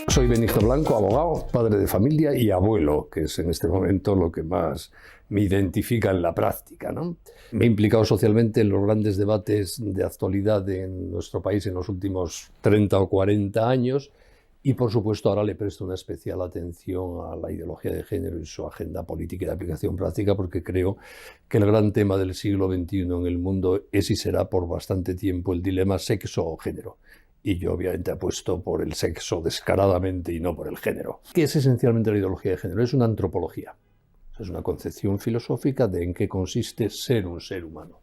Soy Benigno Blanco, abogado, padre de familia y abuelo, que es en este momento lo que más me identifica en la práctica, ¿no? Me he implicado socialmente en los grandes debates de actualidad en nuestro país en los últimos 30 o 40 años y, por supuesto, ahora le presto una especial atención a la ideología de género y su agenda política y de aplicación práctica, porque creo que el gran tema del siglo XXI en el mundo es y será por bastante tiempo el dilema sexo o género. Y yo obviamente apuesto por el sexo descaradamente y no por el género. ¿Qué es esencialmente la ideología de género? Es una antropología. Es una concepción filosófica de en qué consiste ser un ser humano.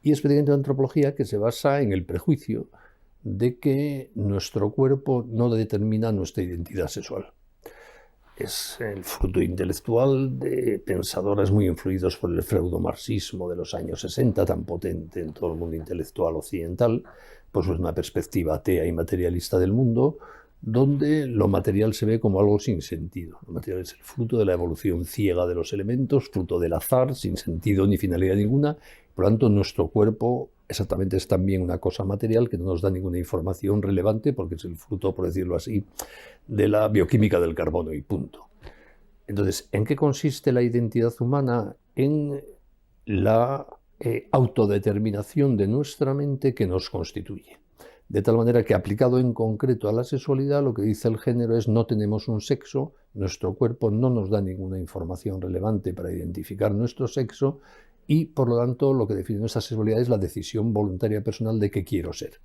Y es precisamente una antropología que se basa en el prejuicio de que nuestro cuerpo no determina nuestra identidad sexual. Es el fruto intelectual de pensadores muy influidos por el freudomarxismo de los años 60, tan potente en todo el mundo intelectual occidental, pues es una perspectiva atea y materialista del mundo, donde lo material se ve como algo sin sentido. Lo material es el fruto de la evolución ciega de los elementos, fruto del azar, sin sentido ni finalidad ninguna. Por lo tanto, nuestro cuerpo exactamente es también una cosa material que no nos da ninguna información relevante porque es el fruto, por decirlo así, de la bioquímica del carbono y punto. Entonces, ¿en qué consiste la identidad humana? En la autodeterminación de nuestra mente que nos constituye. De tal manera que, aplicado en concreto a la sexualidad, lo que dice el género es: no tenemos un sexo, nuestro cuerpo no nos da ninguna información relevante para identificar nuestro sexo y, por lo tanto, lo que define nuestra sexualidad es la decisión voluntaria personal de qué quiero ser.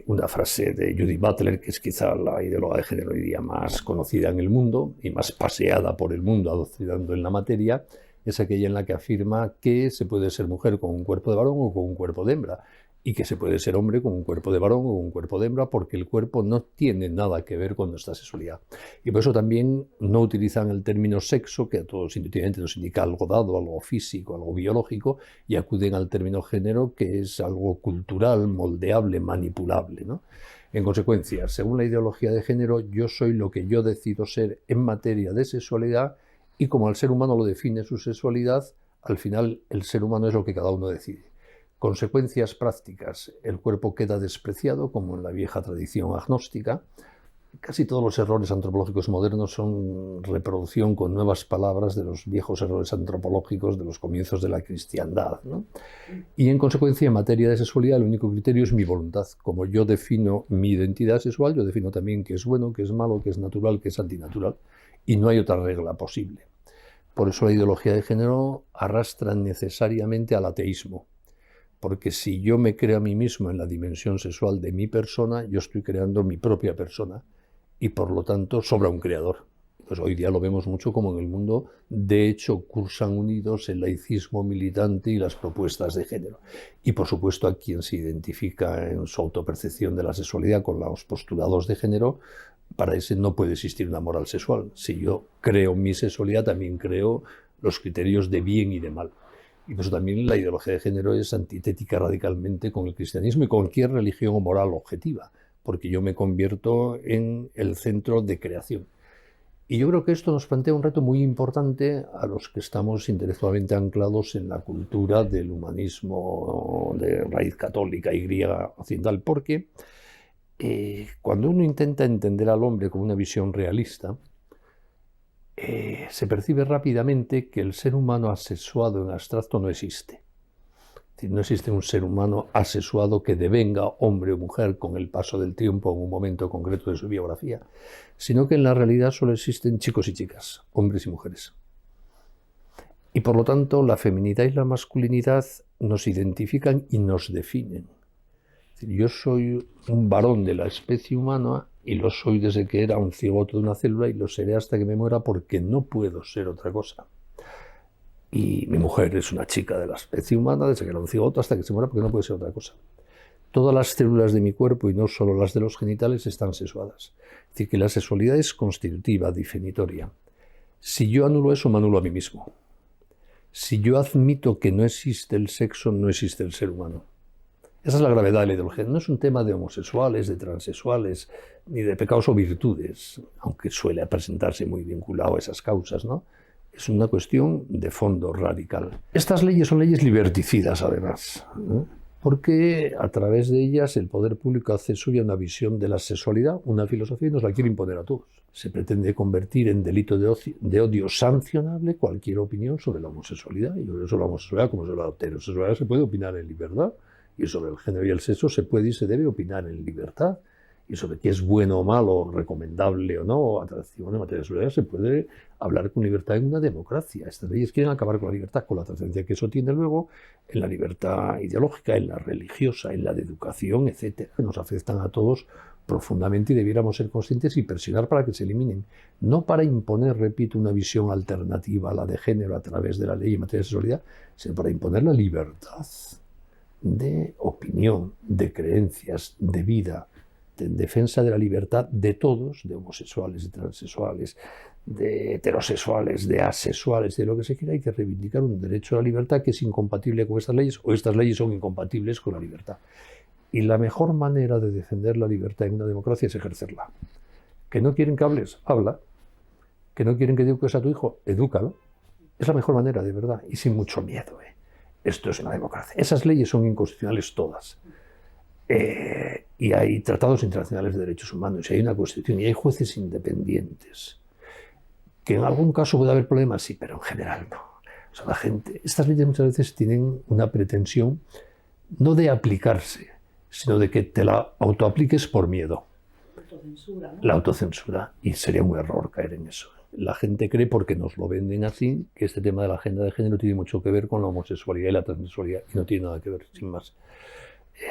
Una frase de Judith Butler, que es quizá la ideóloga de género hoy día más conocida en el mundo y más paseada por el mundo adoctrinando en la materia, es aquella en la que afirma que se puede ser mujer con un cuerpo de varón o con un cuerpo de hembra, y que se puede ser hombre con un cuerpo de varón o con un cuerpo de hembra, porque el cuerpo no tiene nada que ver con nuestra sexualidad. Y por eso también no utilizan el término sexo, que a todos intuitivamente nos indica algo dado, algo físico, algo biológico, y acuden al término género, que es algo cultural, moldeable, manipulable, ¿no? En consecuencia, según la ideología de género, yo soy lo que yo decido ser en materia de sexualidad, y como al ser humano lo define su sexualidad, al final el ser humano es lo que cada uno decide. Consecuencias prácticas: el cuerpo queda despreciado, como en la vieja tradición agnóstica. Casi todos los errores antropológicos modernos son reproducción con nuevas palabras de los viejos errores antropológicos de los comienzos de la cristiandad, ¿no? Y en consecuencia, en materia de sexualidad, el único criterio es mi voluntad. Como yo defino mi identidad sexual, yo defino también qué es bueno, qué es malo, qué es natural, qué es antinatural. Y no hay otra regla posible. Por eso la ideología de género arrastra necesariamente al ateísmo. Porque si yo me creo a mí mismo en la dimensión sexual de mi persona, yo estoy creando mi propia persona y, por lo tanto, sobra un creador. Pues hoy día lo vemos mucho como en el mundo, de hecho, cursan unidos el laicismo militante y las propuestas de género. Y, por supuesto, a quien se identifica en su autopercepción de la sexualidad con los postulados de género, para ese no puede existir una moral sexual. Si yo creo mi sexualidad, también creo los criterios de bien y de mal. Y por eso también la ideología de género es antitética radicalmente con el cristianismo y con cualquier religión o moral objetiva, porque yo me convierto en el centro de creación. Y yo creo que esto nos plantea un reto muy importante a los que estamos intelectualmente anclados en la cultura del humanismo de raíz católica y griega occidental, porque cuando uno intenta entender al hombre con una visión realista, se percibe rápidamente que el ser humano asexuado en abstracto no existe. Es decir, no existe un ser humano asexuado que devenga hombre o mujer con el paso del tiempo en un momento concreto de su biografía, sino que en la realidad solo existen chicos y chicas, hombres y mujeres. Y por lo tanto, la feminidad y la masculinidad nos identifican y nos definen. Es decir, yo soy un varón de la especie humana y lo soy desde que era un cigoto de una célula y lo seré hasta que me muera, porque no puedo ser otra cosa. Y mi mujer es una chica de la especie humana desde que era un cigoto hasta que se muera, porque no puede ser otra cosa. Todas las células de mi cuerpo, y no solo las de los genitales, están sexuadas. Es decir, que la sexualidad es constitutiva, definitoria. Si yo anulo eso, me anulo a mí mismo. Si yo admito que no existe el sexo, no existe el ser humano. Esa es la gravedad de la ideología. No es un tema de homosexuales, de transexuales, ni de pecados o virtudes, aunque suele presentarse muy vinculado a esas causas, ¿no? Es una cuestión de fondo radical. Estas leyes son leyes liberticidas, además, ¿no? porque a través de ellas el poder público hace suya una visión de la sexualidad, una filosofía, y nos la quiere imponer a todos. Se pretende convertir en delito de odio sancionable cualquier opinión sobre la homosexualidad, y sobre la homosexualidad como sobre la heterosexualidad se puede opinar en libertad, y sobre el género y el sexo se puede y se debe opinar en libertad, y sobre qué es bueno o malo, recomendable o no, atractivo en materia de seguridad, se puede hablar con libertad en una democracia. Estas leyes quieren acabar con la libertad, con la trascendencia que eso tiene luego en la libertad ideológica, en la religiosa, en la de educación, etcétera, que nos afectan a todos profundamente y debiéramos ser conscientes y presionar para que se eliminen. No para imponer, repito, una visión alternativa a la de género a través de la ley en materia de sexualidad, sino para imponer la libertad de opinión, de creencias, de vida, en defensa de la libertad de todos, de homosexuales, de transexuales, de heterosexuales, de asexuales, de lo que se quiera. Hay que reivindicar un derecho a la libertad que es incompatible con estas leyes, o estas leyes son incompatibles con la libertad. Y la mejor manera de defender la libertad en una democracia es ejercerla. ¿Que no quieren que hables? Habla. ¿Que no quieren que eduques a tu hijo? Edúcalo. Es la mejor manera, de verdad, y sin mucho miedo. Esto es una democracia. Esas leyes son inconstitucionales todas. Y hay tratados internacionales de derechos humanos, y hay una constitución, y hay jueces independientes. Que en algún caso puede haber problemas, sí, pero en general no. O sea, la gente, estas leyes muchas veces tienen una pretensión no de aplicarse, sino de que te la autoapliques por miedo. Autocensura, ¿no? La autocensura, y sería un error caer en eso. La gente cree, porque nos lo venden así, que este tema de la agenda de género tiene mucho que ver con la homosexualidad y la transexualidad, y no tiene nada que ver, sin más.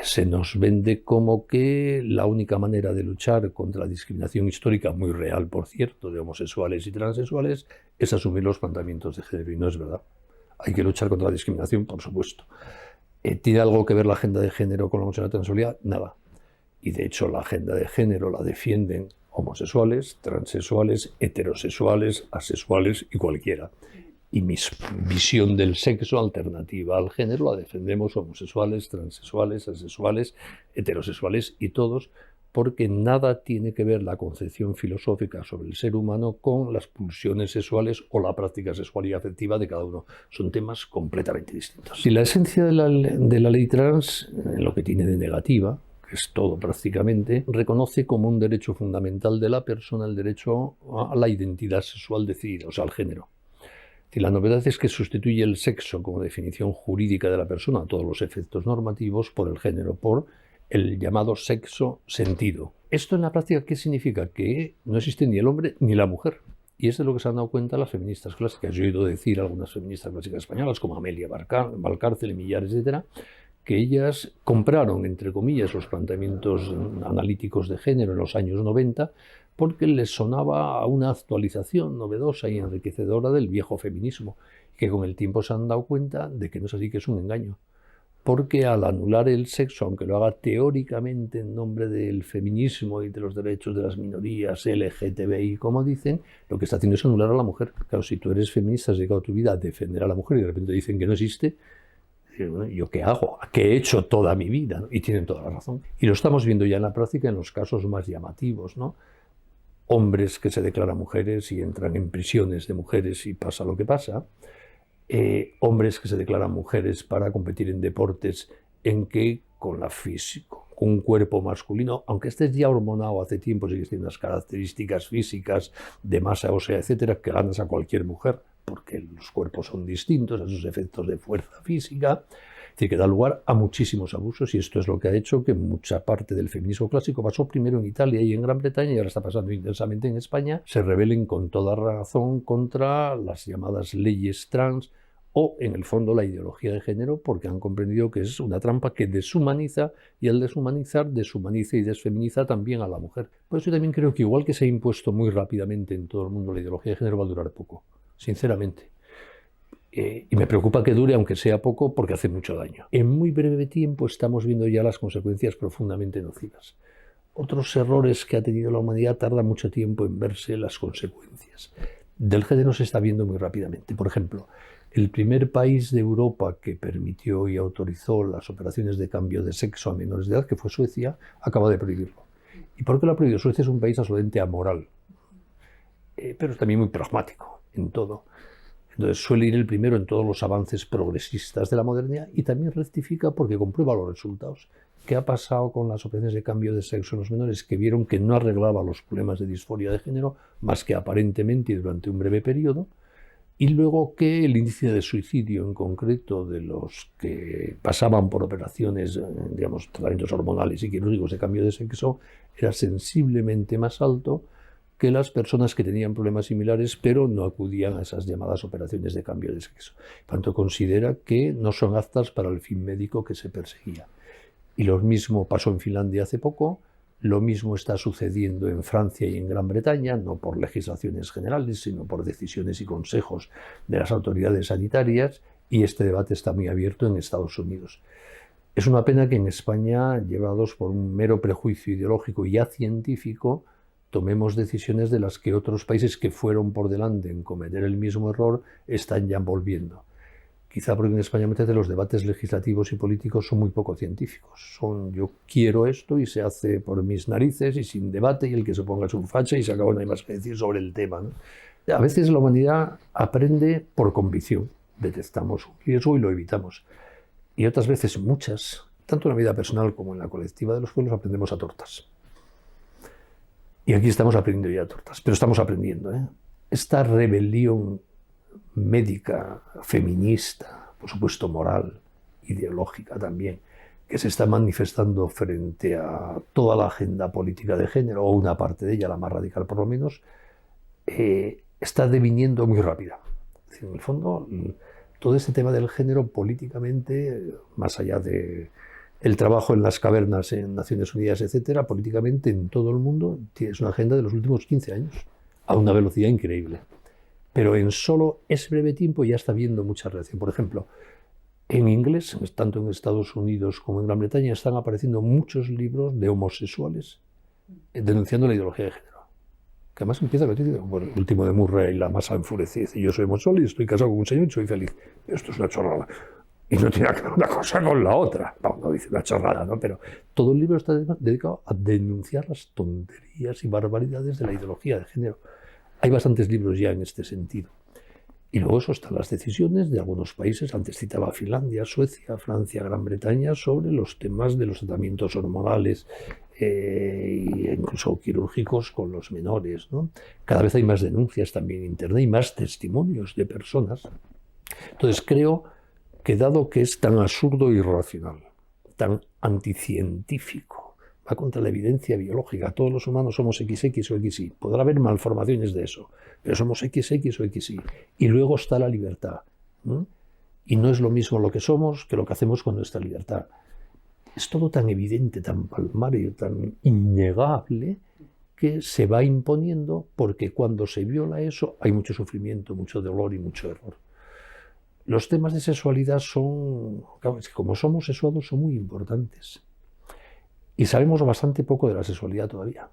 Se nos vende como que la única manera de luchar contra la discriminación histórica, muy real por cierto, de homosexuales y transexuales, es asumir los planteamientos de género, y no es verdad. Hay que luchar contra la discriminación, por supuesto. ¿Tiene algo que ver la agenda de género con la homosexualidad y transexualidad? Nada. Y de hecho la agenda de género la defienden homosexuales, transexuales, heterosexuales, asexuales y cualquiera. Y mi visión del sexo alternativa al género la defendemos homosexuales, transexuales, asexuales, heterosexuales y todos, porque nada tiene que ver la concepción filosófica sobre el ser humano con las pulsiones sexuales o la práctica sexual y afectiva de cada uno. Son temas completamente distintos. Y la esencia de la ley trans, en lo que tiene de negativa, que es todo prácticamente, reconoce como un derecho fundamental de la persona el derecho a la identidad sexual decidida, o sea, al género. Y la novedad es que sustituye el sexo como definición jurídica de la persona a todos los efectos normativos por el género, por el llamado sexo sentido. ¿Esto en la práctica qué significa? Que no existe ni el hombre ni la mujer. Y es de lo que se han dado cuenta las feministas clásicas. Yo he oído decir a algunas feministas clásicas españolas, como Amelia Valcárcel, Millares, etcétera, que ellas compraron, entre comillas, los planteamientos analíticos de género en los años 90 porque les sonaba a una actualización novedosa y enriquecedora del viejo feminismo, que con el tiempo se han dado cuenta de que no es así, que es un engaño. Porque al anular el sexo, aunque lo haga teóricamente en nombre del feminismo y de los derechos de las minorías, LGTBI, como dicen, lo que está haciendo es anular a la mujer. Claro, si tú eres feminista, has dedicado tu vida a defender a la mujer y de repente dicen que no existe, bueno, ¿yo qué hago? ¿Qué he hecho toda mi vida? ¿No? Y tienen toda la razón. Y lo estamos viendo ya en la práctica en los casos más llamativos, ¿no? Hombres que se declaran mujeres y entran en prisiones de mujeres y pasa lo que pasa. Hombres que se declaran mujeres para competir en deportes en que con un cuerpo masculino, aunque estés ya hormonado hace tiempo, sigues teniendo unas características físicas de masa ósea, etcétera, que ganas a cualquier mujer, porque los cuerpos son distintos, a sus efectos de fuerza física. Es decir, que da lugar a muchísimos abusos, y esto es lo que ha hecho que mucha parte del feminismo clásico pasó primero en Italia y en Gran Bretaña, y ahora está pasando intensamente en España, se rebelen con toda razón contra las llamadas leyes trans, o en el fondo la ideología de género, porque han comprendido que es una trampa que deshumaniza, y al deshumanizar, deshumaniza y desfeminiza también a la mujer. Por eso yo también creo que igual que se ha impuesto muy rápidamente en todo el mundo la ideología de género, va a durar poco, sinceramente. Y me preocupa que dure, aunque sea poco, porque hace mucho daño. En muy breve tiempo estamos viendo ya las consecuencias profundamente nocivas. Otros errores que ha tenido la humanidad tardan mucho tiempo en verse las consecuencias. Del género se está viendo muy rápidamente. Por ejemplo, el primer país de Europa que permitió y autorizó las operaciones de cambio de sexo a menores de edad, que fue Suecia, acaba de prohibirlo. ¿Y por qué lo ha prohibido? Suecia es un país absolutamente amoral, pero también muy pragmático en todo. Entonces suele ir el primero en todos los avances progresistas de la modernidad y también rectifica porque comprueba los resultados. ¿Qué ha pasado con las operaciones de cambio de sexo en los menores? Que vieron que no arreglaba los problemas de disforia de género, más que aparentemente y durante un breve periodo, y luego que el índice de suicidio en concreto de los que pasaban por operaciones, digamos, tratamientos hormonales y quirúrgicos de cambio de sexo era sensiblemente más alto que las personas que tenían problemas similares pero no acudían a esas llamadas operaciones de cambio de sexo. Por tanto, considera que no son aptas para el fin médico que se perseguía. Y lo mismo pasó en Finlandia hace poco, lo mismo está sucediendo en Francia y en Gran Bretaña, no por legislaciones generales, sino por decisiones y consejos de las autoridades sanitarias, y este debate está muy abierto en Estados Unidos. Es una pena que en España, llevados por un mero prejuicio ideológico y ya científico, tomemos decisiones de las que otros países que fueron por delante en cometer el mismo error están ya volviendo. Quizá porque en España muchas veces los debates legislativos y políticos son muy poco científicos. Son yo quiero esto y se hace por mis narices y sin debate y el que se ponga su facha y se acabó, no hay más que decir sobre el tema, ¿no? A veces la humanidad aprende por convicción. Detectamos un riesgo y lo evitamos. Y otras veces, muchas, tanto en la vida personal como en la colectiva de los pueblos, aprendemos a tortas. Y aquí estamos aprendiendo ya a tortas, pero estamos aprendiendo, ¿eh? Esta rebelión médica, feminista, por supuesto moral, ideológica también, que se está manifestando frente a toda la agenda política de género, o una parte de ella, la más radical por lo menos, está deviniendo muy rápida. Es decir, en el fondo, todo este tema del género políticamente, más allá de el trabajo en las cavernas en Naciones Unidas, etcétera, políticamente en todo el mundo es una agenda de los últimos 15 años, a una velocidad increíble. Pero en solo ese breve tiempo ya está habiendo mucha reacción. Por ejemplo, en inglés, tanto en Estados Unidos como en Gran Bretaña, están apareciendo muchos libros de homosexuales denunciando la ideología de género. Que además empieza a decir, bueno, el último de Murray, la masa enfurecida, dice, yo soy homosexual y estoy casado con un señor y soy feliz. Esto es una chorrada. Y no tiene que ver una cosa con la otra. No dice una chorrada, ¿no? Pero todo el libro está dedicado a denunciar las tonterías y barbaridades de la ideología de género. Hay bastantes libros ya en este sentido. Y luego eso están las decisiones de algunos países, antes citaba Finlandia, Suecia, Francia, Gran Bretaña, sobre los temas de los tratamientos hormonales e incluso quirúrgicos con los menores, ¿no? Cada vez hay más denuncias también en Internet y más testimonios de personas. Entonces creo que dado que es tan absurdo e irracional, tan anticientífico, va contra la evidencia biológica. Todos los humanos somos XX o XY. Podrá haber malformaciones de eso, pero somos XX o XY. Y luego está la libertad, ¿no? Y no es lo mismo lo que somos que lo que hacemos con nuestra libertad. Es todo tan evidente, tan palmario, tan innegable, que se va imponiendo porque cuando se viola eso hay mucho sufrimiento, mucho dolor y mucho error. Los temas de sexualidad son, claro, como somos sexuados, son muy importantes. Y sabemos bastante poco de la sexualidad todavía.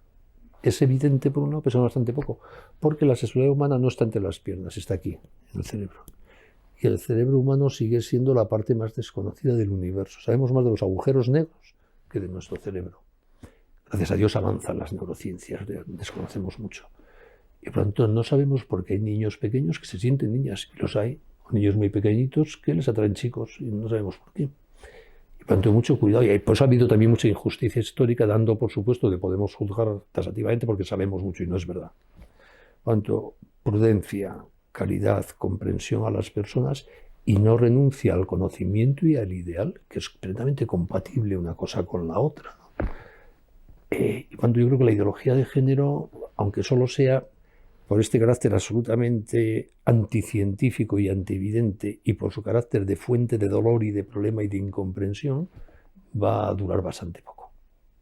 Es evidente por un lado, pero sabemos bastante poco, porque la sexualidad humana no está entre las piernas, está aquí, en el cerebro. Y el cerebro humano sigue siendo la parte más desconocida del universo. Sabemos más de los agujeros negros que de nuestro cerebro. Gracias a Dios avanzan las neurociencias, desconocemos mucho. Y por lo tanto no sabemos por qué hay niños pequeños que se sienten niñas, y los hay, o niños muy pequeñitos que les atraen chicos, y no sabemos por qué. Y por tanto, mucho cuidado. Y por eso ha habido también mucha injusticia histórica, dando por supuesto que podemos juzgar tasativamente porque sabemos mucho y no es verdad. Por tanto, prudencia, caridad, comprensión a las personas y no renuncia al conocimiento y al ideal, que es completamente compatible una cosa con la otra. Y cuando yo creo que la ideología de género, aunque solo sea por este carácter absolutamente anticientífico y antievidente y por su carácter de fuente de dolor y de problema y de incomprensión, va a durar bastante poco.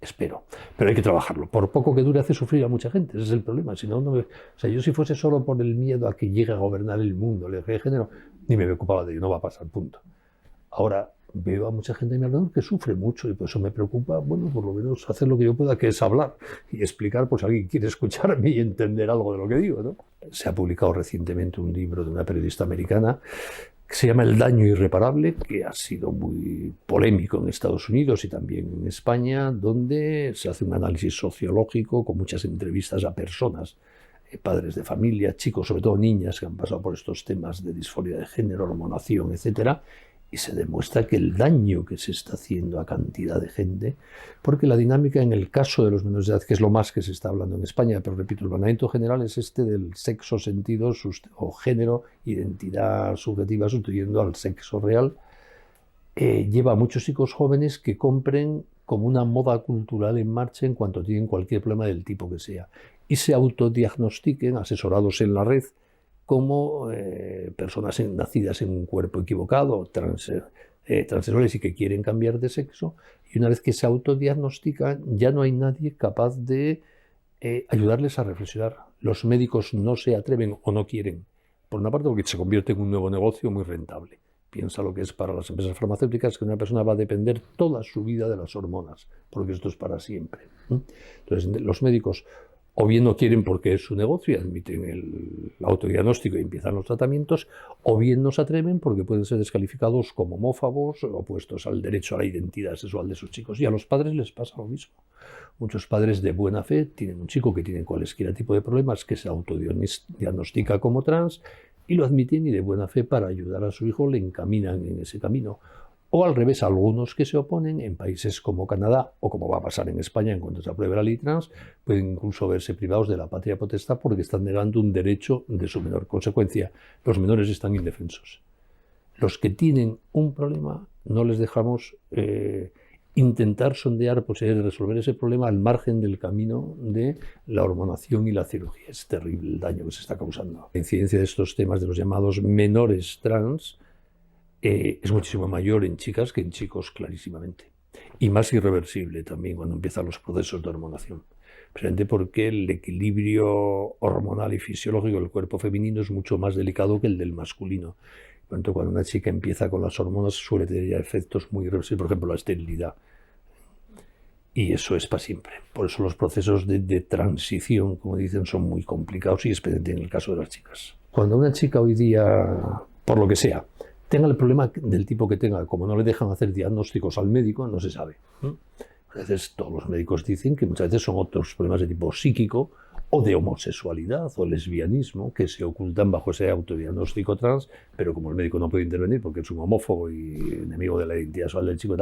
Espero. Pero hay que trabajarlo. Por poco que dure hace sufrir a mucha gente. Ese es el problema. Si no, o sea, yo si fuese solo por el miedo a que llegue a gobernar el mundo, el eje de género, ni me preocupaba de ello. No va a pasar, punto. Ahora veo a mucha gente a mi alrededor que sufre mucho y por eso me preocupa, bueno, por lo menos hacer lo que yo pueda, que es hablar y explicar, pues si alguien quiere escucharme y entender algo de lo que digo, ¿no? Se ha publicado recientemente un libro de una periodista americana que se llama El daño irreparable, que ha sido muy polémico en Estados Unidos y también en España, donde se hace un análisis sociológico con muchas entrevistas a personas padres de familia, chicos, sobre todo niñas que han pasado por estos temas de disforia de género, hormonación, etcétera, y se demuestra que el daño que se está haciendo a cantidad de gente, porque la dinámica en el caso de los menores de edad, que es lo más que se está hablando en España, pero repito, el planeamiento general es este del sexo sentido o género, identidad subjetiva sustituyendo al sexo real, lleva a muchos chicos jóvenes que compren como una moda cultural en marcha en cuanto tienen cualquier problema del tipo que sea y se autodiagnostiquen, asesorados en la red, como personas nacidas en un cuerpo equivocado, transexuales y que quieren cambiar de sexo, y una vez que se autodiagnostican ya no hay nadie capaz de ayudarles a reflexionar. Los médicos no se atreven o no quieren, por una parte porque se convierte en un nuevo negocio muy rentable. Piensa lo que es para las empresas farmacéuticas, que una persona va a depender toda su vida de las hormonas, porque esto es para siempre. Entonces los médicos o bien no quieren porque es su negocio y admiten el autodiagnóstico y empiezan los tratamientos, o bien no se atreven porque pueden ser descalificados como homófobos, opuestos al derecho a la identidad sexual de sus chicos. Y a los padres les pasa lo mismo. Muchos padres de buena fe tienen un chico que tiene cualquier tipo de problemas, que se autodiagnostica como trans, y lo admiten y de buena fe para ayudar a su hijo le encaminan en ese camino. O al revés, algunos que se oponen en países como Canadá, o como va a pasar en España en cuanto se apruebe la ley trans, pueden incluso verse privados de la patria potestad porque están negando un derecho de su menor. Consecuencia, los menores están indefensos. Los que tienen un problema no les dejamos intentar sondear posibilidades de resolver ese problema al margen del camino de la hormonación y la cirugía. Es terrible el daño que se está causando. La incidencia de estos temas de los llamados menores trans es muchísimo mayor en chicas que en chicos, clarísimamente. Y más irreversible también cuando empiezan los procesos de hormonación. Precisamente porque el equilibrio hormonal y fisiológico del cuerpo femenino es mucho más delicado que el del masculino. Por tanto, cuando una chica empieza con las hormonas suele tener ya efectos muy irreversibles, por ejemplo, la esterilidad. Y eso es para siempre. Por eso los procesos de transición, como dicen, son muy complicados y especialmente en el caso de las chicas. Cuando una chica hoy día, por lo que sea, tenga el problema del tipo que tenga, como no le dejan hacer diagnósticos al médico, no se sabe. A veces todos los médicos dicen que muchas veces son otros problemas de tipo psíquico o de homosexualidad o lesbianismo que se ocultan bajo ese autodiagnóstico trans, pero como el médico no puede intervenir porque es un homófobo y enemigo de la identidad sexual del chico,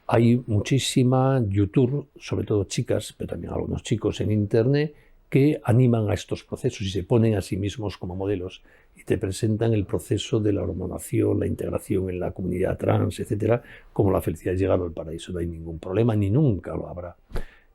hay muchísima YouTube, sobre todo chicas, pero también algunos chicos en internet, que animan a estos procesos y se ponen a sí mismos como modelos y te presentan el proceso de la hormonación, la integración en la comunidad trans, etcétera, como la felicidad de llegar al paraíso. No hay ningún problema, ni nunca lo habrá.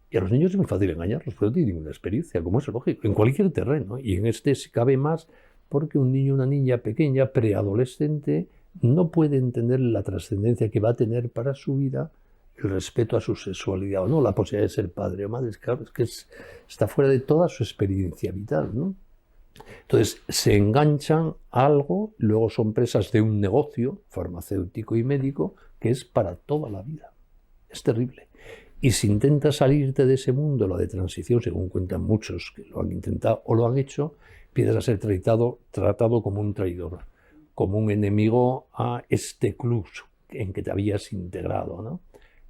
Y a los niños es muy fácil engañarlos, porque no tienen ninguna experiencia, como es lógico, en cualquier terreno. Y en este se cabe más porque un niño o una niña pequeña, preadolescente, no puede entender la trascendencia que va a tener para su vida el respeto a su sexualidad o no, la posibilidad de ser padre o madre. Claro, es que está fuera de toda su experiencia vital, ¿no? Entonces se enganchan a algo, luego son presas de un negocio farmacéutico y médico que es para toda la vida. Es terrible. Y si intentas salirte de ese mundo, la de transición, según cuentan muchos que lo han intentado o lo han hecho, empiezas a ser tratado como un traidor, como un enemigo a este club en que te habías integrado, ¿no?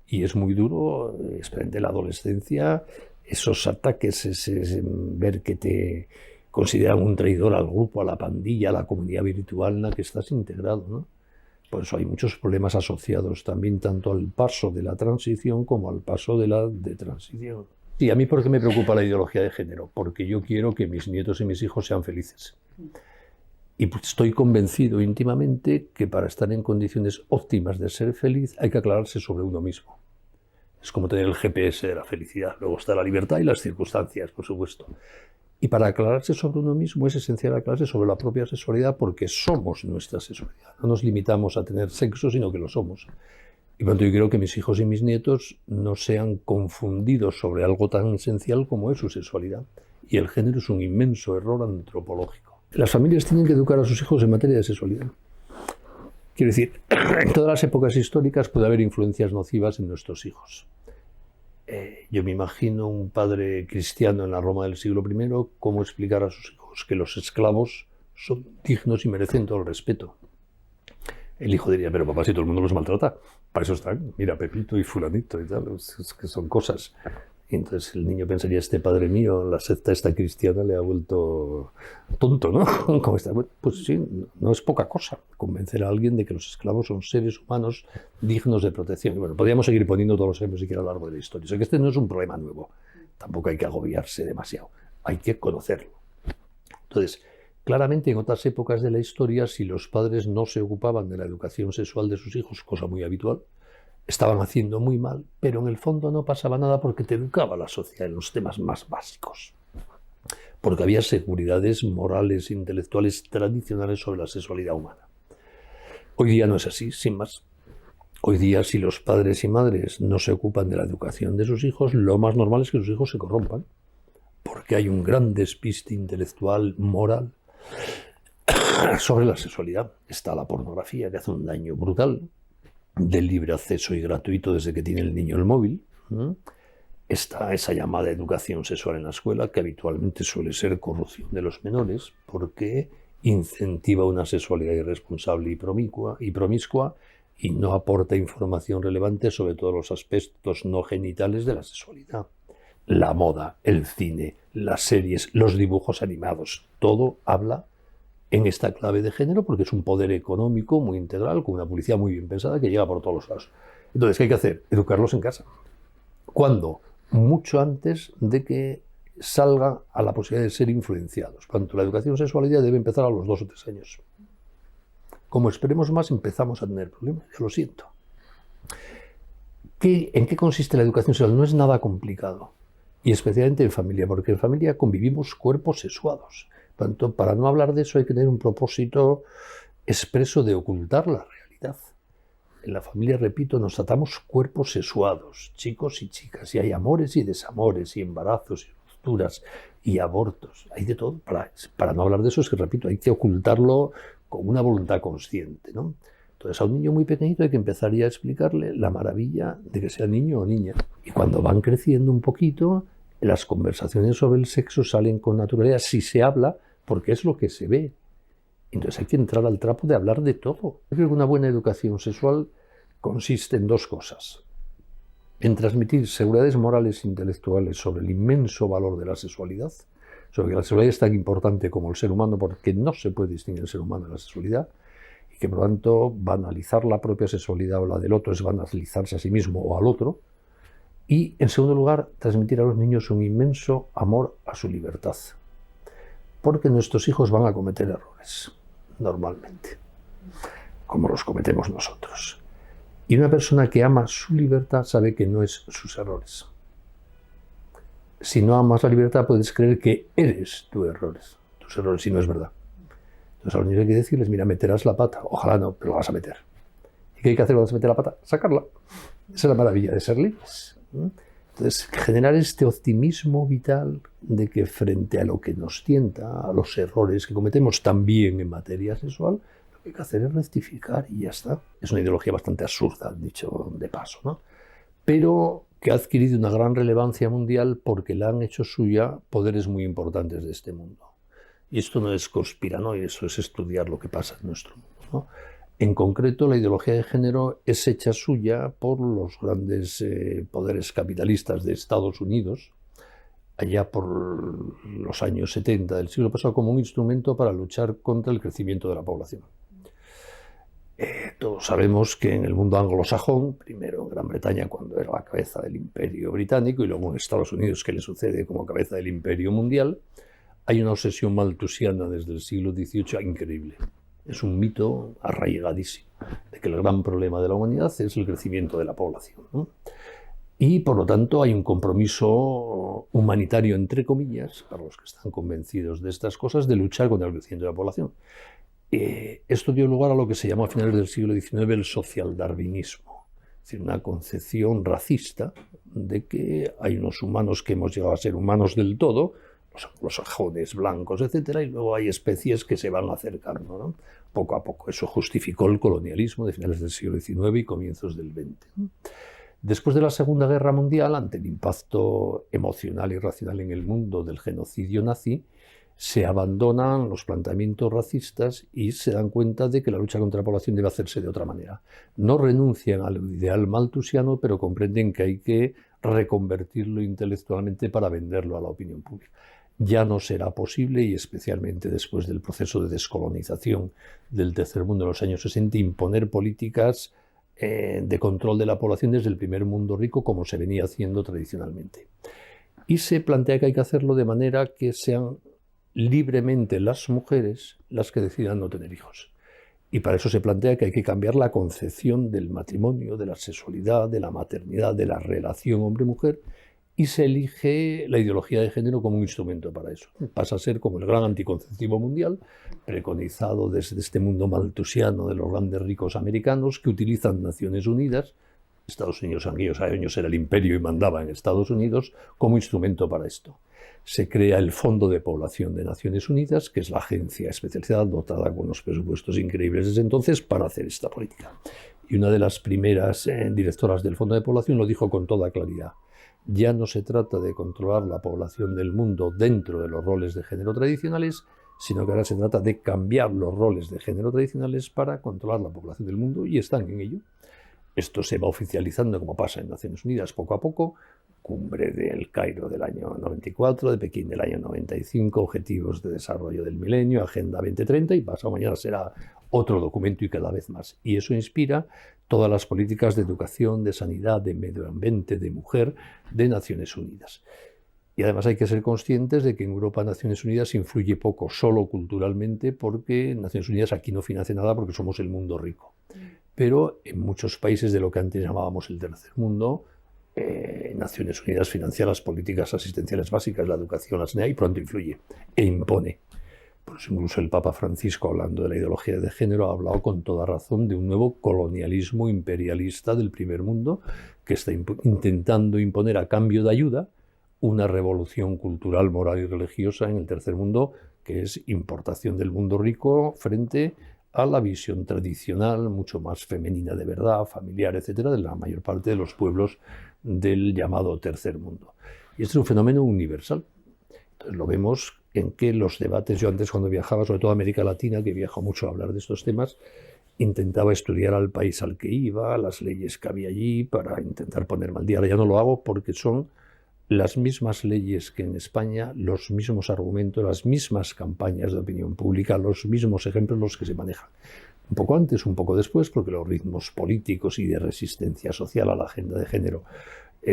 Y es muy duro, especialmente en la adolescencia, esos ataques, ver que te consideran un traidor al grupo, a la pandilla, a la comunidad virtual en la que estás integrado, ¿no? Por eso hay muchos problemas asociados también tanto al paso de la transición como al paso de la detransición. Sí, a mí ¿por qué me preocupa la ideología de género? Porque yo quiero que mis nietos y mis hijos sean felices. Y estoy convencido íntimamente que para estar en condiciones óptimas de ser feliz hay que aclararse sobre uno mismo. Es como tener el GPS de la felicidad. Luego está la libertad y las circunstancias, por supuesto. Y para aclararse sobre uno mismo es esencial aclararse sobre la propia sexualidad porque somos nuestra sexualidad. No nos limitamos a tener sexo, sino que lo somos. Y por tanto yo quiero que mis hijos y mis nietos no sean confundidos sobre algo tan esencial como es su sexualidad. Y el género es un inmenso error antropológico. Las familias tienen que educar a sus hijos en materia de sexualidad. Quiero decir, en todas las épocas históricas puede haber influencias nocivas en nuestros hijos. Yo me imagino un padre cristiano en la Roma del siglo I cómo explicar a sus hijos que los esclavos son dignos y merecen todo el respeto. El hijo diría, pero papá, si todo el mundo los maltrata, para eso están, mira, Pepito y fulanito y tal, es que son cosas. Y entonces el niño pensaría, este padre mío, la secta esta cristiana le ha vuelto tonto, ¿no? Como está. Pues sí, no es poca cosa convencer a alguien de que los esclavos son seres humanos dignos de protección. Y bueno, podríamos seguir poniendo todos los ejemplos siquiera a lo largo de la historia. O sea que este no es un problema nuevo. Tampoco hay que agobiarse demasiado. Hay que conocerlo. Entonces, claramente en otras épocas de la historia, si los padres no se ocupaban de la educación sexual de sus hijos, cosa muy habitual, estaban haciendo muy mal, pero en el fondo no pasaba nada porque te educaba la sociedad en los temas más básicos. Porque había seguridades morales e intelectuales tradicionales sobre la sexualidad humana. Hoy día no es así, sin más. Hoy día, si los padres y madres no se ocupan de la educación de sus hijos, lo más normal es que sus hijos se corrompan, porque hay un gran despiste intelectual, moral, sobre la sexualidad. Está la pornografía, que hace un daño brutal, del libre acceso y gratuito desde que tiene el niño el móvil. Está esa llamada educación sexual en la escuela, que habitualmente suele ser corrupción de los menores, porque incentiva una sexualidad irresponsable y promiscua y no aporta información relevante sobre todos los aspectos no genitales de la sexualidad. La moda, el cine, las series, los dibujos animados, todo habla en esta clave de género porque es un poder económico muy integral, con una publicidad muy bien pensada que llega por todos los lados. Entonces, ¿qué hay que hacer? Educarlos en casa. ¿Cuándo? Mucho antes de que salga a la posibilidad de ser influenciados. Cuando la educación sexual debe empezar a los 2 o 3 años. Como esperemos más, empezamos a tener problemas, ya lo siento. ¿En qué consiste la educación sexual? No es nada complicado. Y especialmente en familia, porque en familia convivimos cuerpos sexuados. Tanto, para no hablar de eso hay que tener un propósito expreso de ocultar la realidad. En la familia, repito, nos tratamos cuerpos sexuados, chicos y chicas, y hay amores y desamores, y embarazos y rupturas, y abortos, hay de todo. Para no hablar de eso es que, repito, hay que ocultarlo con una voluntad consciente, ¿no? Entonces a un niño muy pequeñito hay que empezar ya a explicarle la maravilla de que sea niño o niña. Y cuando van creciendo un poquito, las conversaciones sobre el sexo salen con naturalidad si se habla, porque es lo que se ve. Entonces hay que entrar al trapo de hablar de todo. Yo creo que una buena educación sexual consiste en 2 cosas. En transmitir seguridades morales e intelectuales sobre el inmenso valor de la sexualidad, sobre que la sexualidad es tan importante como el ser humano, porque no se puede distinguir el ser humano de la sexualidad, y que por lo tanto banalizar la propia sexualidad o la del otro es banalizarse a sí mismo o al otro. Y, en segundo lugar, transmitir a los niños un inmenso amor a su libertad. Porque nuestros hijos van a cometer errores, normalmente, como los cometemos nosotros. Y una persona que ama su libertad sabe que no es sus errores. Si no amas la libertad, puedes creer que eres tus errores, y no es verdad. Entonces a los niños hay que decirles, mira, meterás la pata. Ojalá no, pero la vas a meter. ¿Y qué hay que hacer cuando se mete la pata? Sacarla. Esa es la maravilla de ser libres. Entonces, generar este optimismo vital de que frente a lo que nos tienta, a los errores que cometemos también en materia sexual, lo que hay que hacer es rectificar y ya está. Es una ideología bastante absurda, dicho de paso, ¿no? Pero que ha adquirido una gran relevancia mundial porque la han hecho suya poderes muy importantes de este mundo. Y esto no es conspiranoia, eso es estudiar lo que pasa en nuestro mundo, ¿no? En concreto, la ideología de género es hecha suya por los grandes poderes capitalistas de Estados Unidos, allá por los años 70 del siglo pasado, como un instrumento para luchar contra el crecimiento de la población. Todos sabemos que en el mundo anglosajón, primero en Gran Bretaña cuando era la cabeza del Imperio Británico y luego en Estados Unidos que le sucede como cabeza del Imperio Mundial, hay una obsesión malthusiana desde el siglo XVIII increíble. Es un mito arraigadísimo de que el gran problema de la humanidad es el crecimiento de la población, ¿no? Y por lo tanto hay un compromiso humanitario, entre comillas, para los que están convencidos de estas cosas, de luchar contra el crecimiento de la población. Esto dio lugar a lo que se llamó a finales del siglo XIX el socialdarwinismo, es decir, una concepción racista de que hay unos humanos que hemos llegado a ser humanos del todo, los anglosajones, blancos, etcétera, y luego hay especies que se van acercando, ¿no? Poco a poco. Eso justificó el colonialismo de finales del siglo XIX y comienzos del XX. Después de la Segunda Guerra Mundial, ante el impacto emocional y racional en el mundo del genocidio nazi, se abandonan los planteamientos racistas y se dan cuenta de que la lucha contra la población debe hacerse de otra manera. No renuncian al ideal malthusiano, pero comprenden que hay que reconvertirlo intelectualmente para venderlo a la opinión pública. Ya no será posible, y especialmente después del proceso de descolonización del tercer mundo en los años 60, imponer políticas de control de la población desde el primer mundo rico como se venía haciendo tradicionalmente. Y se plantea que hay que hacerlo de manera que sean libremente las mujeres las que decidan no tener hijos. Y para eso se plantea que hay que cambiar la concepción del matrimonio, de la sexualidad, de la maternidad, de la relación hombre-mujer, y se elige la ideología de género como un instrumento para eso. Pasa a ser como el gran anticonceptivo mundial, preconizado desde este mundo malthusiano de los grandes ricos americanos que utilizan Naciones Unidas. Estados Unidos en aquellos años era el imperio y mandaba en Estados Unidos como instrumento para esto. Se crea el Fondo de Población de Naciones Unidas, que es la agencia especializada dotada con unos presupuestos increíbles desde entonces para hacer esta política. Y una de las primeras directoras del Fondo de Población lo dijo con toda claridad. Ya no se trata de controlar la población del mundo dentro de los roles de género tradicionales, sino que ahora se trata de cambiar los roles de género tradicionales para controlar la población del mundo, y están en ello. Esto se va oficializando, como pasa en Naciones Unidas, poco a poco. Cumbre del Cairo del año 94, de Pekín del año 95, Objetivos de Desarrollo del Milenio, Agenda 2030, y pasado mañana será otro documento y cada vez más. Y eso inspira todas las políticas de educación, de sanidad, de medio ambiente, de mujer, de Naciones Unidas. Y además hay que ser conscientes de que en Europa Naciones Unidas influye poco, solo culturalmente, porque Naciones Unidas aquí no financia nada porque somos el mundo rico. Pero en muchos países de lo que antes llamábamos el tercer mundo, Naciones Unidas financia las políticas asistenciales básicas, la educación, la sanidad, y pronto influye e impone. Por eso incluso el Papa Francisco, hablando de la ideología de género, ha hablado con toda razón de un nuevo colonialismo imperialista del primer mundo que está intentando imponer a cambio de ayuda una revolución cultural, moral y religiosa en el tercer mundo, que es importación del mundo rico frente a la visión tradicional, mucho más femenina de verdad, familiar, etcétera, de la mayor parte de los pueblos del llamado tercer mundo. Y este es un fenómeno universal. Entonces lo vemos en que los debates, yo antes cuando viajaba, sobre todo a América Latina, que viajo mucho a hablar de estos temas, intentaba estudiar al país al que iba, las leyes que había allí, para intentar ponerme al día. Ahora ya no lo hago porque son las mismas leyes que en España, los mismos argumentos, las mismas campañas de opinión pública, los mismos ejemplos los que se manejan. Un poco antes, un poco después, porque los ritmos políticos y de resistencia social a la agenda de género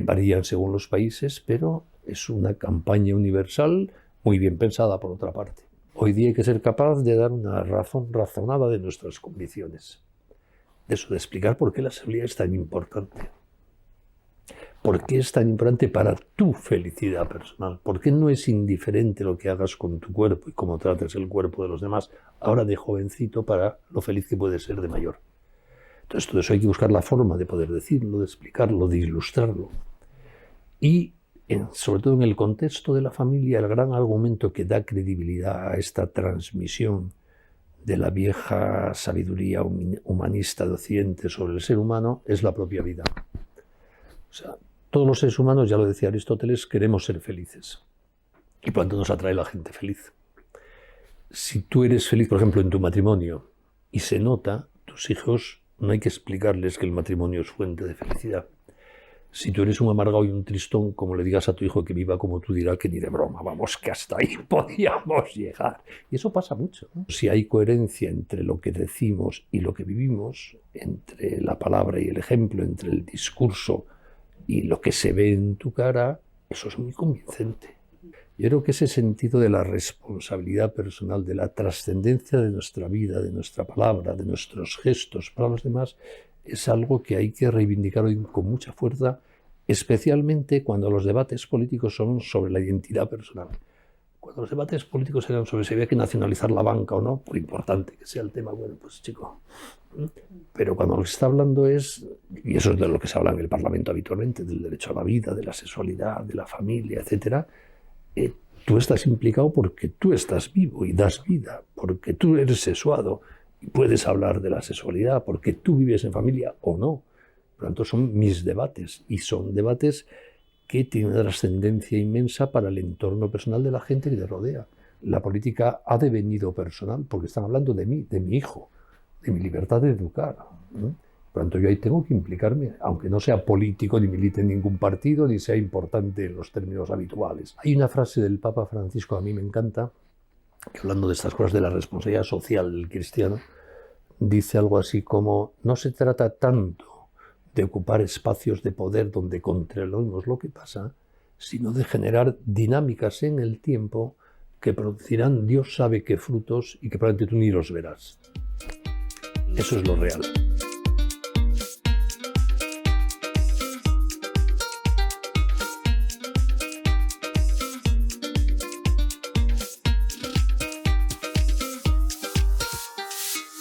varían según los países, pero es una campaña universal muy bien pensada por otra parte. Hoy día hay que ser capaz de dar una razón razonada de nuestras convicciones. De eso, de explicar por qué la sexualidad es tan importante. ¿Por qué es tan importante para tu felicidad personal? ¿Por qué no es indiferente lo que hagas con tu cuerpo y cómo trates el cuerpo de los demás, ahora de jovencito, para lo feliz que puedes ser de mayor? Entonces, todo eso hay que buscar la forma de poder decirlo, de explicarlo, de ilustrarlo. Y, sobre todo en el contexto de la familia, el gran argumento que da credibilidad a esta transmisión de la vieja sabiduría humanista de Occidente sobre el ser humano es la propia vida. O sea, todos los seres humanos, ya lo decía Aristóteles, queremos ser felices. Y por lo tanto nos atrae la gente feliz. Si tú eres feliz, por ejemplo, en tu matrimonio, y se nota, tus hijos, no hay que explicarles que el matrimonio es fuente de felicidad. Si tú eres un amargado y un tristón, como le digas a tu hijo que viva como tú, dirá que ni de broma, vamos, que hasta ahí podíamos llegar. Y eso pasa mucho, ¿no? Si hay coherencia entre lo que decimos y lo que vivimos, entre la palabra y el ejemplo, entre el discurso y lo que se ve en tu cara, eso es muy convincente. Yo creo que ese sentido de la responsabilidad personal, de la trascendencia de nuestra vida, de nuestra palabra, de nuestros gestos para los demás, es algo que hay que reivindicar hoy con mucha fuerza, especialmente cuando los debates políticos son sobre la identidad personal. Cuando los debates políticos eran sobre si había que nacionalizar la banca o no, por importante que sea el tema, bueno, pues chico. Pero cuando lo que se está hablando es, y eso es de lo que se habla en el Parlamento habitualmente, del derecho a la vida, de la sexualidad, de la familia, etcétera, tú estás implicado porque tú estás vivo y das vida, porque tú eres sexuado y puedes hablar de la sexualidad, porque tú vives en familia o no. Por lo tanto, son mis debates, y son debates que tienen una trascendencia inmensa para el entorno personal de la gente que te rodea. La política ha devenido personal porque están hablando de mí, de mi hijo, de mi libertad de educar, ¿no? Por lo tanto, yo ahí tengo que implicarme, aunque no sea político, ni milite en ningún partido, ni sea importante en los términos habituales. Hay una frase del Papa Francisco, a mí me encanta, que hablando de estas cosas de la responsabilidad social del cristiano, dice algo así como: no se trata tanto de ocupar espacios de poder donde controlemos lo que pasa, sino de generar dinámicas en el tiempo que producirán Dios sabe qué frutos y que probablemente tú ni los verás. Eso es lo real.